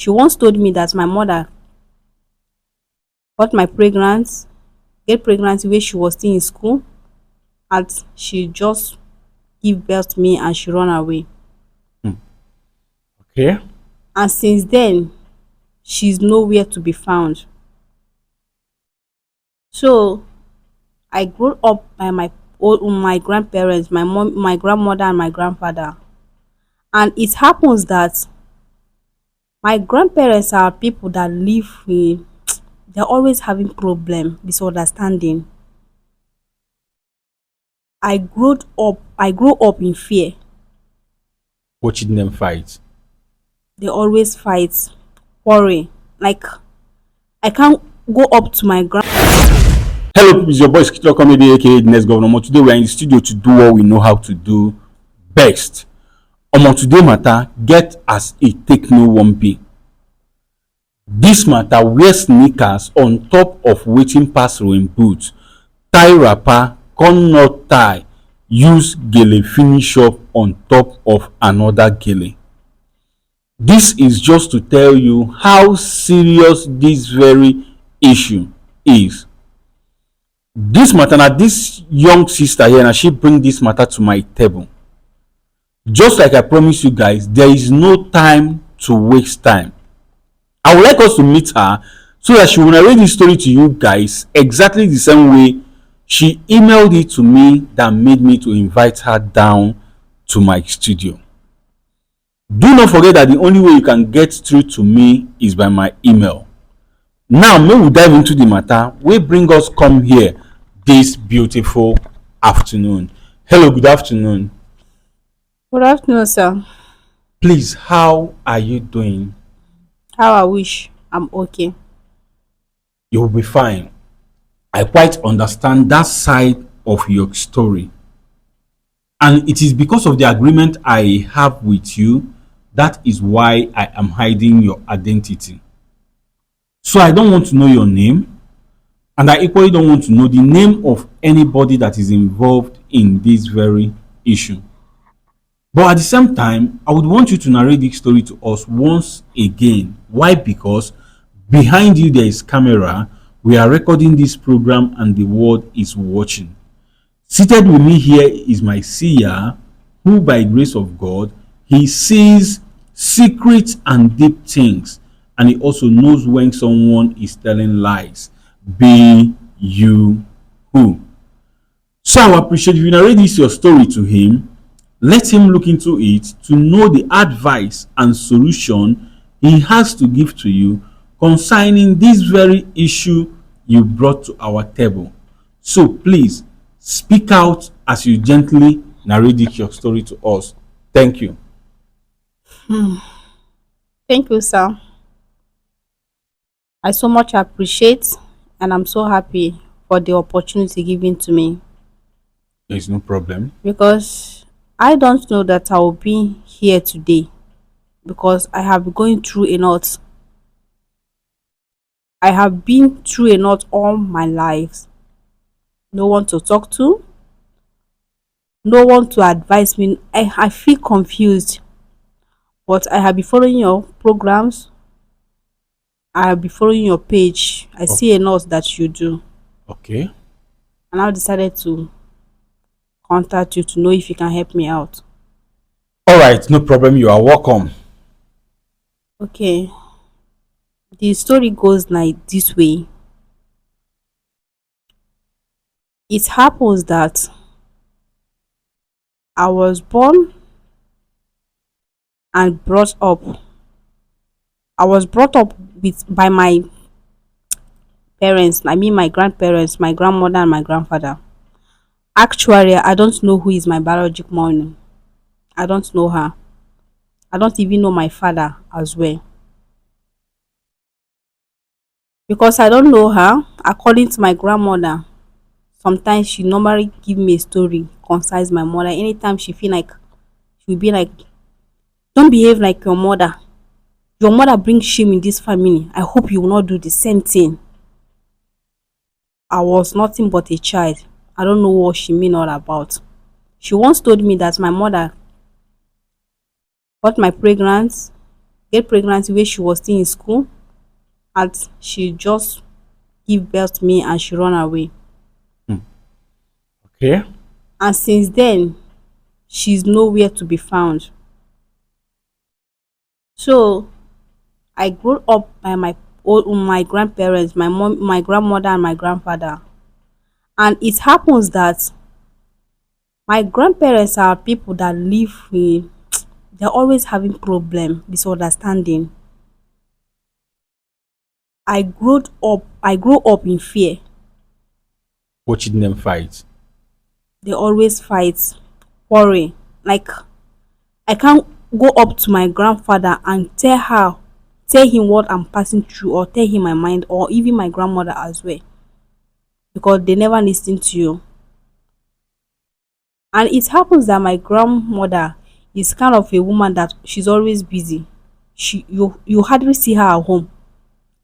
She once told me that my mother got my pregnant, get pregnancy when she was still in school, and she just give birth to me and she run away. Okay. And since then, she's nowhere to be found. So I grew up by my grandparents, my mom, my grandmother, and my grandfather. And it happens that my grandparents are people that live in they're always having problem, misunderstanding. I grew up in fear. Watching them fight. They always fight, worry. Like I can't go up to my Hello, it's your boy Skitlo Comedy, aka the next governor. Today we are in the studio to do what we know how to do best. Today matter get as a take no one be. This matter wear sneakers on top of waiting pass rowing boots, tie wrapper, con not tie, use gele finish up on top of another gele. This is just to tell you how serious this very issue is. This matter na this young sister here na she bring this matter to my table. Just like I promised you guys, there is no time to waste time. I would like us to meet her so that she will narrate this story to you guys exactly the same way she emailed it to me that made me to invite her down to my studio. Do not forget that the only way you can get through to me is by my email. Now may we dive into the matter wey bring us come here this beautiful afternoon. Hello, good afternoon. Good afternoon, sir. Please, how are you doing? How I wish I'm okay. You will be fine. I quite understand that side of your story. And it is because of the agreement I have with you that is why I am hiding your identity. So I don't want to know your name, and I equally don't want to know the name of anybody that is involved in this very issue. But at the same time, I would want you to narrate this story to us once again. Why? Because behind you there is camera. We are recording this program and the world is watching. Seated with me here is my seer, who by grace of God, he sees secret and deep things, and he also knows when someone is telling lies. Be you who. So I appreciate if you narrate this your story to him. Let him look into it to know the advice and solution he has to give to you concerning this very issue you brought to our table. So please speak out as you gently narrate your story to us. Thank you. Thank you, sir. I so much appreciate and I'm so happy for the opportunity given to me There is no problem. because I don't know that I will be here today because I have been going through a lot. I have been through a lot all my life. No one to talk to, no one to advise me. I feel confused, but I have been following your programs. I have been following your page. I Oh, see a lot that you do, okay. and I decided to contact you to know if you can help me out. All right, no problem. You are welcome. Okay, the story goes like this way. It happens that I was born and brought up. I was brought up with by my parents. I mean my grandparents, my grandmother and my grandfather. Actually, I don't know who is my biological mom. I don't know her. I don't even know my father as well. Because I don't know her, according to my grandmother, sometimes she normally give me a story concerns my mother. Anytime she feel like she will be like, don't behave like your mother. Your mother brings shame in this family. I hope you will not do the same thing. I was nothing but a child. I don't know what she mean all about. She once told me that my mother got my pregnant, get pregnant where she was still in school, and she just give birth to me and she run away. Okay. And since then, she's nowhere to be found. So I grew up by my grandparents, my mom, my grandmother, and my grandfather. And it happens that my grandparents are people that live with, they're always having problem, misunderstanding. I grew up in fear. Watching them fight. They always fight, worry. Like I can't go up to my grandfather and tell him what I'm passing through, or tell him my mind, or even my grandmother as well, because they never listen to you. And it happens that my grandmother is kind of a woman that she's always busy. You hardly see her at home.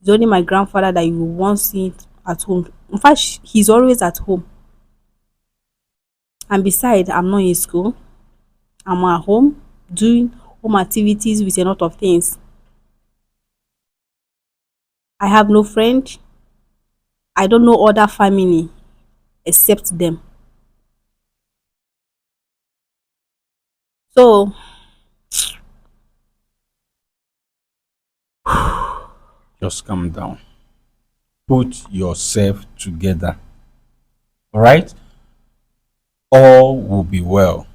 It's only my grandfather that you won't see it at home. In fact, he's always at home. And besides, I'm not in school. I'm at home doing home activities with a lot of things. I have no friend. I don't know other family except them. So Just calm down. Put yourself together. All right? All will be well.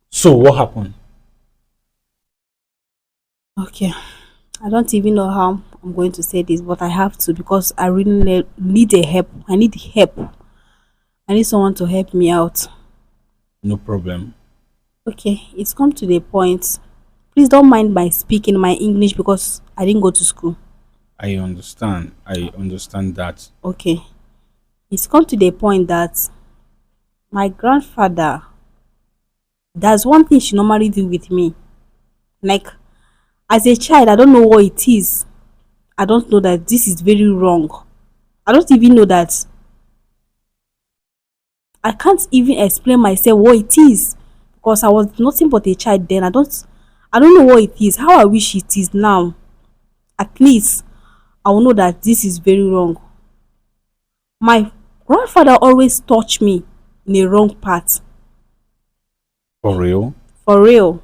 So, what happened? okay, I don't even know how I'm going to say this, but I have to because I really need a help. I need help. I need someone to help me out. No problem. Okay, it's come to the point. Please don't mind my speaking my English because I didn't go to school. I understand. I understand that. Okay, it's come to the point that my grandfather, that's one thing she normally do with me. Like as a child, I don't know what it is. I don't know that this is very wrong. I don't even know that. I can't even explain myself what it is because I was nothing but a child then. I don't know what it is. How I wish it is now. At least I will know that this is very wrong. My grandfather always touch me in a wrong path. For real? For real.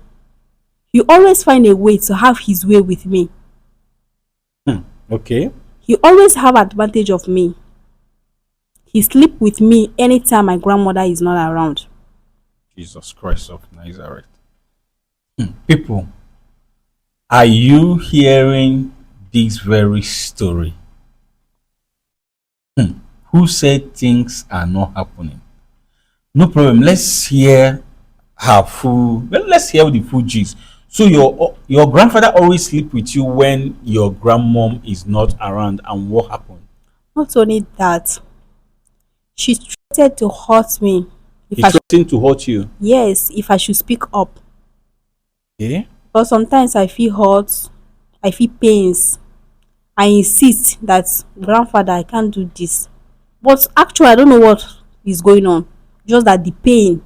He always find a way to have his way with me. Okay. He always have advantage of me. He sleep with me anytime my grandmother is not around. Jesus Christ of Nazareth. People, are you hearing this very story? Who said things are not happening? No problem. Let's hear her full. Well, let's hear the full gist. So your grandfather always sleep with you when your grandmom is not around, and what happened? Not only that, she threatened to hurt me if He I should, threatened to hurt you. yes, if I should speak up. Okay. But sometimes I feel hurt, I feel pains. I insist that grandfather I can't do this. But actually I don't know what is going on. Just that the pain,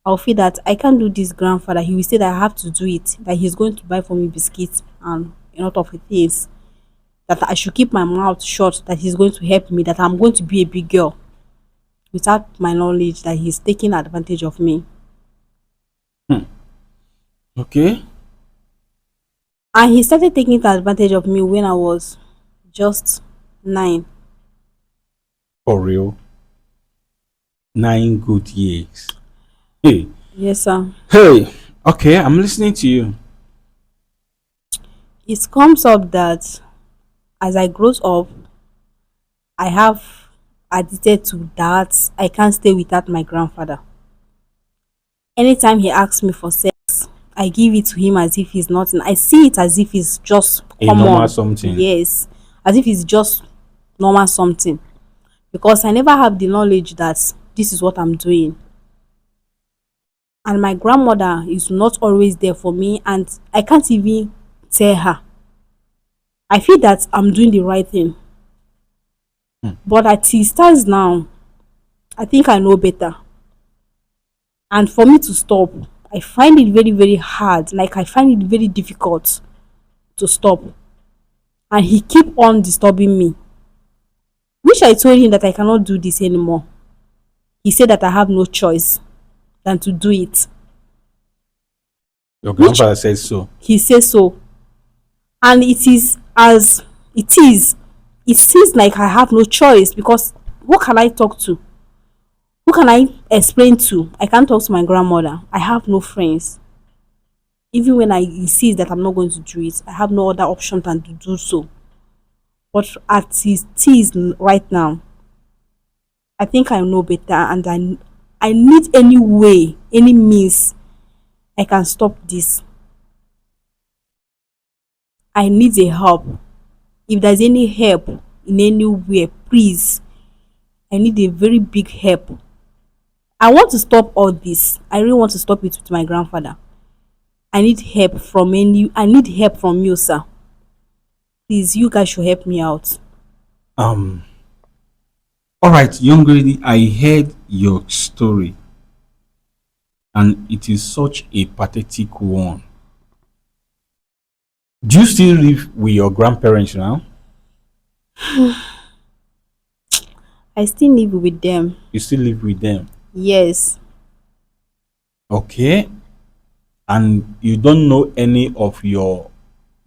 I'll feel that I can't do this grandfather. He will say that I have to do it, that he's going to buy for me biscuits and a lot of things. That I should keep my mouth shut, that he's going to help me, that I'm going to be a big girl without my knowledge that he's taking advantage of me. Okay. And he started taking advantage of me when I was just 9. For real. 9 good years. Hey. Yes, sir. Hey. Okay, I'm listening to you. It comes up that as I grows up, I have addicted to that. I can't stay without my grandfather. Anytime he asks me for sex, I give it to him as if he's nothing. I see it as if it's just A normal common. something. Yes, as if it's just normal something. Because I never have the knowledge that this is what I'm doing. And my grandmother is not always there for me, and I can't even tell her. I feel that I'm doing the right thing. But at it stands now, I think I know better. And for me to stop, I find it very, very hard. Like I find it very difficult. to stop, and he keep on disturbing me, which I told him that I cannot do this anymore. He said that I have no choice than to do it, Your which grandfather says so. he says so. And it is as it is, it seems like I have no choice, because who can I talk to? Who can I explain to? I can't talk to my grandmother. I have no friends. Even when I insist that I'm not going to do it, I have no other option than to do so. But at his is right now, I think I know better, and I need any way, any means I can stop this. I need a help. If there's any help in anywhere, please. I need a very big help. I want to stop all this. I really want to stop it with my grandfather. I need help from you, sir. Please, you guys should help me out. Um, all right, young lady, I heard your story, and it is such a pathetic one. Do you still live with your grandparents now? I still live with them. You still live with them? Yes. Okay. And you don't know any of your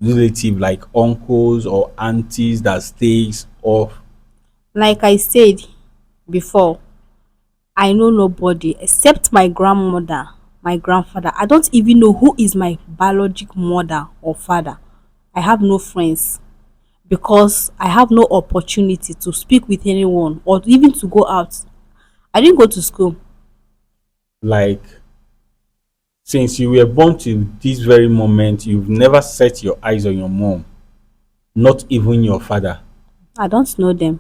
relative like uncles or aunties that stays off? Like I said before, I know nobody except my grandmother, my grandfather. I don't even know who is my biological mother or father. I have no friends because I have no opportunity to speak with anyone or even to go out. I didn't go to school. Like, since you were born to this very moment, you've never set your eyes on your mom, not even your father. I don't know them.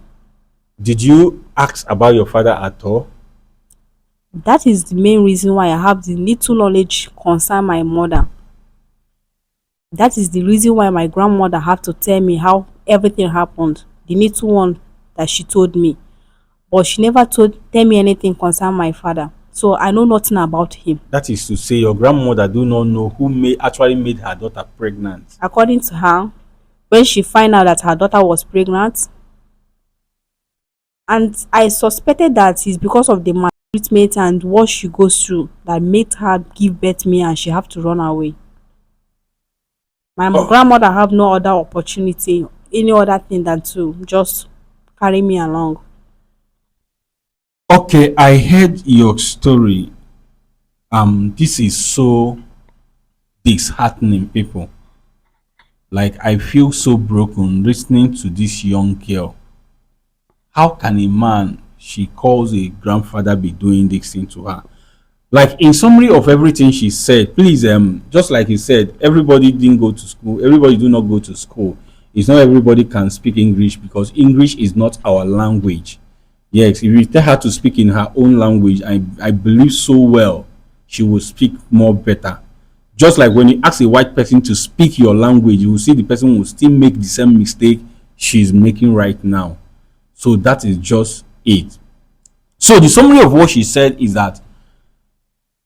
Did you ask about your father at all? That is the main reason why I have the little knowledge concern my mother. That is the reason why my grandmother had to tell me how everything happened. The little one that she told me. But she never tell me anything concern my father. So I know nothing about him. That is to say, your grandmother do not know who actually made her daughter pregnant. According to her, when she find out that her daughter was pregnant, and I suspected that it's because of the maltreatment and what she goes through that made her give birth to me and she have to run away. My grandmother have no other opportunity, any other thing than to just carry me along. Okay, I heard your story. This is so disheartening, people. Like, I feel so broken listening to this young girl. How can a man she calls a grandfather be doing this thing to her? Like, in summary of everything she said, please, just like you said, everybody didn't go to school, everybody do not go to school. It's not everybody can speak English because English is not our language. Yes, if you tell her to speak in her own language, I believe so well she will speak more better. Just like when you ask a white person to speak your language, you will see the person will still make the same mistake she's making right now. So that is just it. So the summary of what she said is that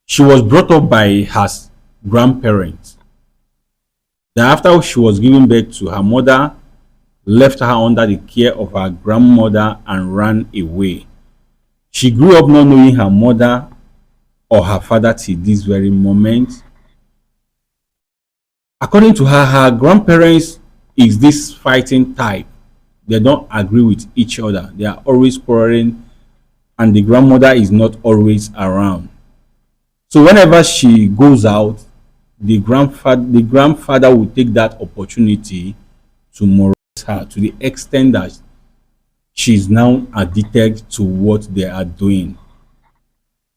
she was brought up by her grandparents. Then after she was giving birth to her mother, left her under the care of her grandmother and ran away. She grew up not knowing her mother or her father till this very moment. According to her, her grandparents is this fighting type. They don't agree with each other. They are always quarreling, and the grandmother is not always around. So whenever she goes out, the grandfather will take that opportunity to molest her to the extent that she's now addicted to what they are doing.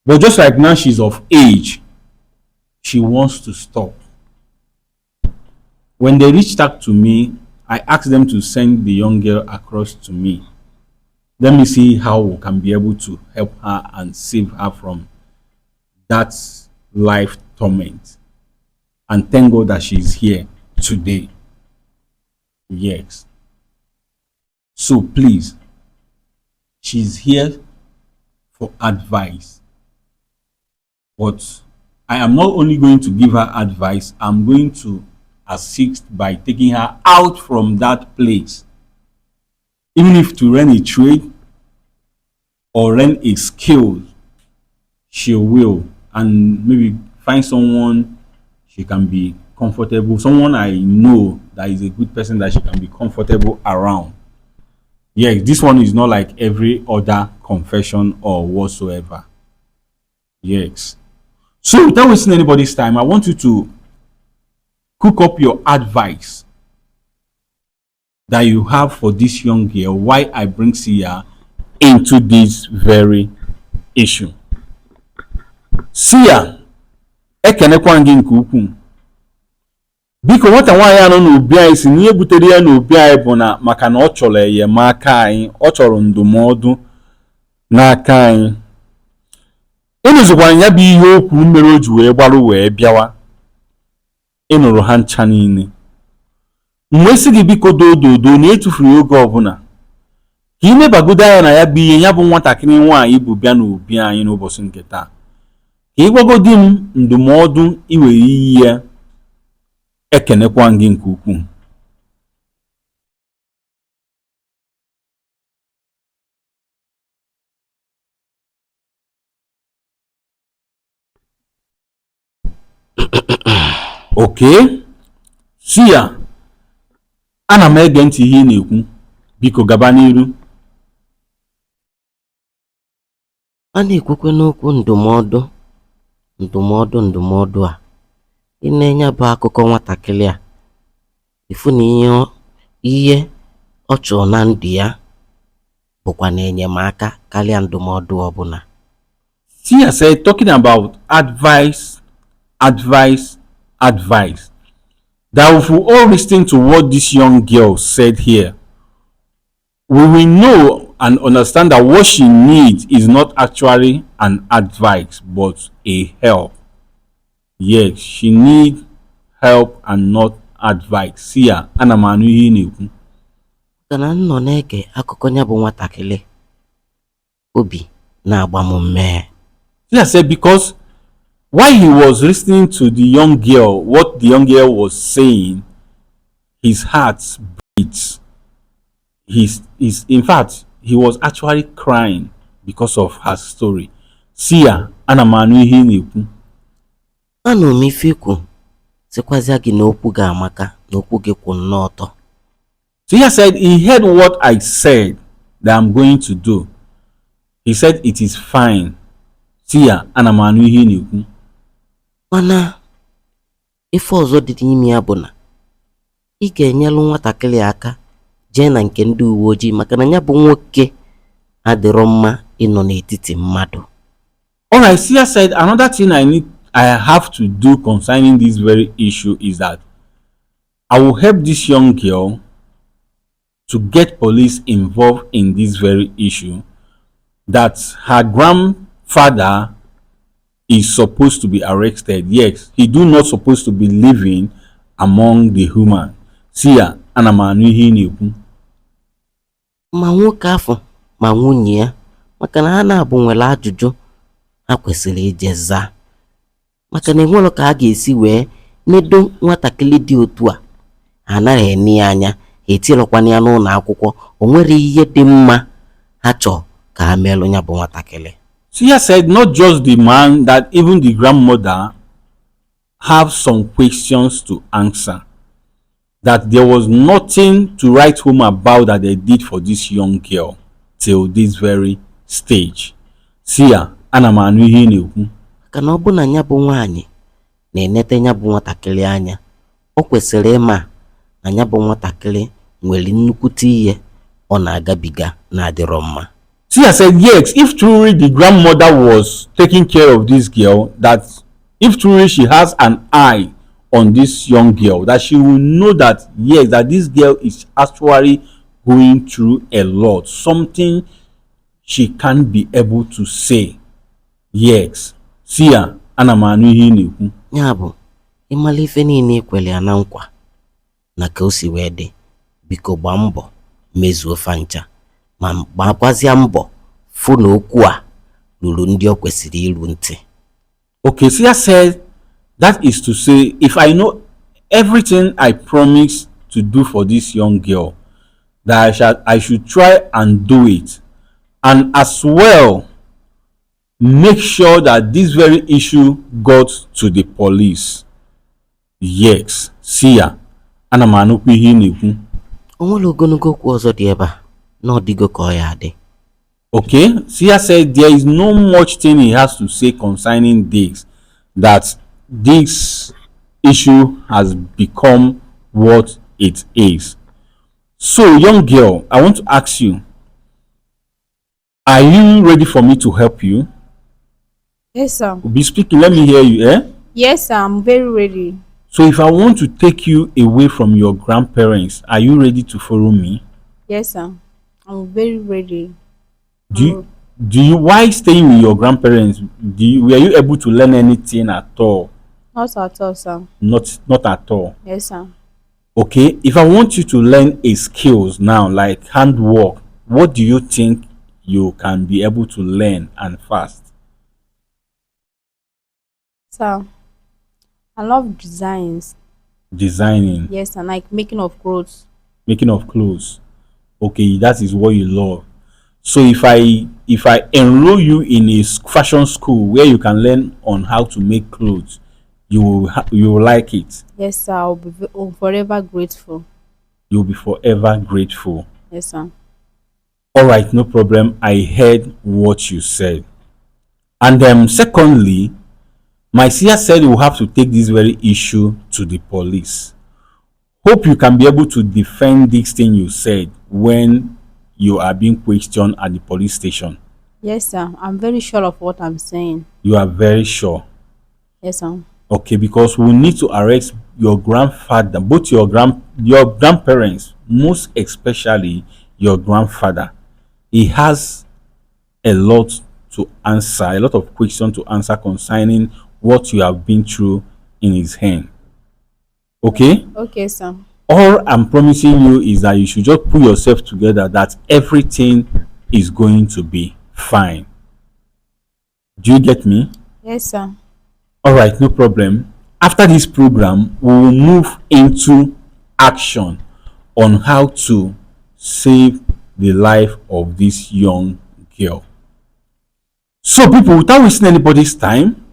But just like now she's of age, she wants to stop. When they reached out to me, I asked them to send the young girl across to me. Let me see how we can be able to help her and save her from that life torment. And thank God that she's here today. Yes. So please, she's here for advice. But I am not only going to give her advice, I'm going to assist by taking her out from that place. Even if to learn a trade or learn a skill, she will, and maybe find someone she can be comfortable, someone I know that is a good person that she can be comfortable around. Yes, this one is not like every other confession or whatsoever. Yes. So without wasting anybody's time, I want you to cook up your advice that you have for this young girl, why I bring Sia into this very issue. Sia, ekenekwa gị nke ukwuu. Biko nwata nwaanyị anọ n'obi anyị si n'ihe butere ya n'obi anyị bụ na maka na ọ chọrọ enyemaka anyị, ọ chọrọ ndụmọdụ n'aka anyị. Ịnụzụkwara ya bụ ihe okwu mere o ji wee gbarụ wee bịawa. Ịnụrụ ha ncha niile. Mgbe si gị biko dododo na etufuru oge ọbụla ka imebagodo anya na ya bụ ihe ya bụ nwatakịrị nwaanyị bụ bịa n'obi anyị n'ụbọchị nke taa, ka ịgwagodi m ndụmọdụ iwere iyi ya. Ekenekwa gị nke ukwuu. Okay, Sia, ana m ege ntị ihe ị na-ekwu, biko gaba n'iru. A na-ekwekwe n'okwu ndụmọdụ a ị na-enye bụ akụkọ nwatakịrị a ifu na ihe ọ chọrọ na ndụ ya bụkwa na enyemaka karịa ndụmọdụ ọbụla. Sia said, talking about advice, that if we all listen to what this young girl said here, we will know and understand that what she needs is not actually an advice but a help. Yes, she needs help and not advice. Sia, ana m anụ ihe ị na-ekwu. Kana nọ na-ege akụkọ ya bụ nwatakịrị, obi na-agba m mmee. Sia said because while he was listening to the young girl, what the young girl was saying, his heart beats. In fact, he was actually crying because of her story. Sia, ana m anụ ihe ị na-ekwu. Anụ m ife ikwu, sịkwazịa gị na okwu gị amaka, na okwu gị kwụ nnọọ ọtọ. Sia said he heard what I said that I'm going to do. He said it is fine. Sia, ana m anụ ihe ị na-ekwu. Mana ife ọzọ dị n'ime ya bụ na ị ga-enyelu nwatakịrị aka jee na nke ndị uwe ojii maka na ya bụ nwoke adịrọ mma ịnọ n'etiti mmadụ. Alright, Sia said another thing I have to do concerning this very issue is that I will help this young girl to get police involved in this very issue, that her grandfather is supposed to be arrested. Yes, he do not supposed to be living among the human. Sia, ana m anụ ihe ị na-ekwu. Ma nwoke afọ ma nwunye ya, maka na ha na-abụ nwere ajụjụ ha kwesịrị ije zaa, maka na enwere ka a ga-esi wee nedo nwatakịrị dị otu a. Ha anaghị eni anya, ha etirọkwana ya n'ụlọ akwụkwọ. O nwere ihe dị mma ha chọọ ka ha meelụ ya bụ nwatakịrị. Sia said not just the man, that even the grandmother have some questions to answer, that there was nothing to write home about that they did for this young girl till this very stage. Sia, ana m anụ ihe ị na-ekwu. Maka na ọ bụ na ya bụ nwaanyị na-enete ya bụ nwatakịrị anya, o kwesịrị ịma na ya bụ nwatakịrị nwere nnukwute ihe ọ na-agabiga na-adịrọ mma. Sia said yes, if truly the grandmother was taking care of this girl, that if truly she has an eye on this young girl, that she will know that yes, that this girl is actually going through a lot, something she can't be able to say. Yes, Sia, ana m anụ ihe ị na-ekwu. Ya bụ ịmala ife niile ekwere ya na nkwa na ka o si wee dị, biko gbaa mbọ mezuo fancha, ma gbakwazịa mbọ fụ na okwu a luru ndị o kwesịrị iru ntị. Okay, Sia said that is to say, if I know everything I promised to do for this young girl, that I should try and do it, and as well make sure that this very issue got to the police. Yes, see ya. Ana m anụkwa ihe ị na-ekwu. O nwere ogologo okwu ọzọ dị ebe a na ọ dịgo ka ọ ya adị. Okay, Sia said there is no much thing he has to say concerning this, that this issue has become what it is. So, young girl, I want to ask you, are you ready for me to help you? Yes, sir. Be speaking, let me hear you, eh? Yes, sir. I'm very ready. So, if I want to take you away from your grandparents, are you ready to follow me? Yes, sir. I'm very ready. Do you why staying with your grandparents? Were you able to learn anything at all? Not at all, sir. Not at all. Yes, sir. Okay, if I want you to learn a skills now, like handwork, what do you think you can be able to learn and fast? Sir, I love designs. Designing. Yes, and like making of clothes. Making of clothes. Okay, that is what you love. So if I enroll you in a fashion school where you can learn on how to make clothes, you will like it. Yes, sir. I'm forever grateful. You'll be forever grateful. Yes, sir. All right, no problem. I heard what you said. And secondly, my sister said you will have to take this very issue to the police. Hope you can be able to defend this thing you said when you are being questioned at the police station. Yes, sir. I'm very sure of what I'm saying. You are very sure. Yes, sir. Okay, because we need to arrest your grandfather, both your grandparents, most especially your grandfather. He has a lot to answer, a lot of questions to answer concerning what you have been through in his hand. Okay? Okay, sir. All I'm promising you is that you should just put yourself together, that everything is going to be fine. Do you get me? Yes, sir. All right, no problem. After this program, we will move into action on how to save the life of this young girl. So, people, without wasting anybody's time,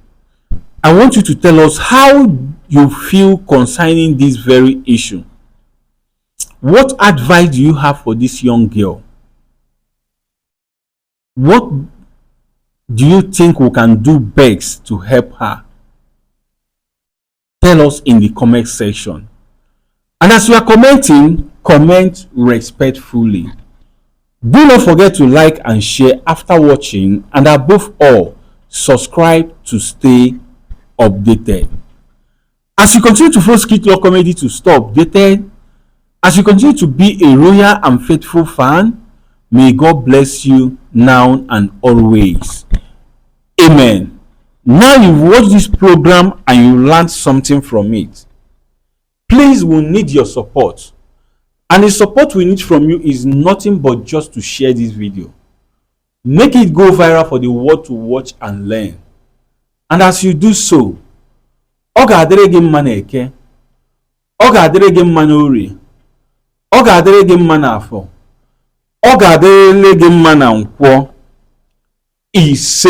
I want you to tell us how you feel concerning this very issue. What advice do you have for this young girl? What do you think we can do best to help her? Tell us in the comment section. And as you are commenting, comment respectfully. Do not forget to like and share after watching, and above all, subscribe to stay updated. As you continue to follow Skit Law Comedy to stay updated, as you continue to be a loyal and faithful fan, may God bless you now and always. Amen. Now you've watched this program and you learned something from it. Please, we need your support. And the support we need from you is nothing but just to share this video. Make it go viral for the world to watch and learn. And as you do so, ọ ga-adịrị gị mma n'Eke, ọ ga-adịrị gị mma n'Orie, ọ ga-adịrị gị mma n'Afọ, ọ ga-adịrị gị mma na Nkwọ. Ise.